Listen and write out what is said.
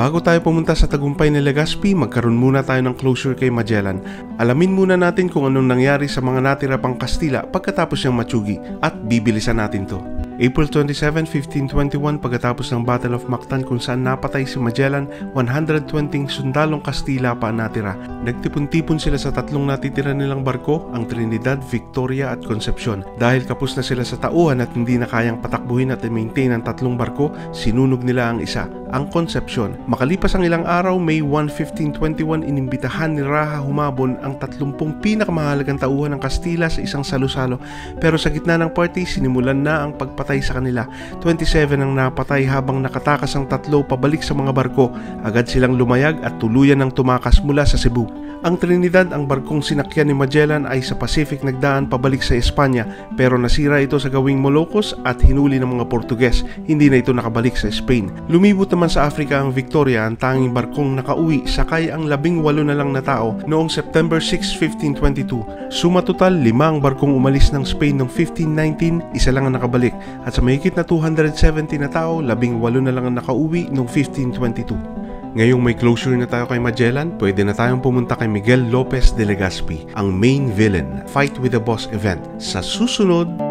Bago tayo pumunta sa tagumpay ni Legazpi, magkaroon muna tayo ng closure kay Magellan. Alamin muna natin kung anong nangyari sa mga natira pang Kastila pagkatapos niyang matsugi at bibilisan natin to. April 27, 1521, pagkatapos ng Battle of Mactan kung saan napatay si Magellan, 120 sundalong Kastila pa ang natira. Nagtipon-tipon sila sa tatlong natitira nilang barko, ang Trinidad, Victoria at Concepcion. Dahil kapos na sila sa tauhan at hindi na kayang patakbuhin at i-maintain ang tatlong barko, sinunog nila ang isa, ang Concepcion. Makalipas ang ilang araw, May 1, 1521, inimbitahan ni Raha Humabon ang 30 pinakamahalagang tauhan ng Kastila sa isang salo-salo. Pero sa gitna ng party, sinimulan na ang pagpatay sa kanila. 27 ang napatay habang nakatakas ang tatlo pabalik sa mga barko. Agad silang lumayag at tuluyan ng tumakas mula sa Cebu. Ang Trinidad, ang barkong sinakyan ni Magellan, ay sa Pacific nagdaan pabalik sa Espanya, pero nasira ito sa gawing Moluccos at hinuli ng mga Portuges. Hindi na ito nakabalik sa Spain. Lumibot naman sa Africa ang Victoria, ang tanging barkong nakauwi, sakay ang 18 na lang na tao noong September 6, 1522. Sumatotal, 5 ang barkong umalis ng Spain noong 1519, isa lang ang nakabalik. At sa mahigit na 270 na tao, 18 na lang ang nakauwi noong 1522. Ngayong may closure na tayo kay Magellan, pwede na tayong pumunta kay Miguel Lopez de Legazpi, ang main villain, Fight with the Boss event, sa susunod.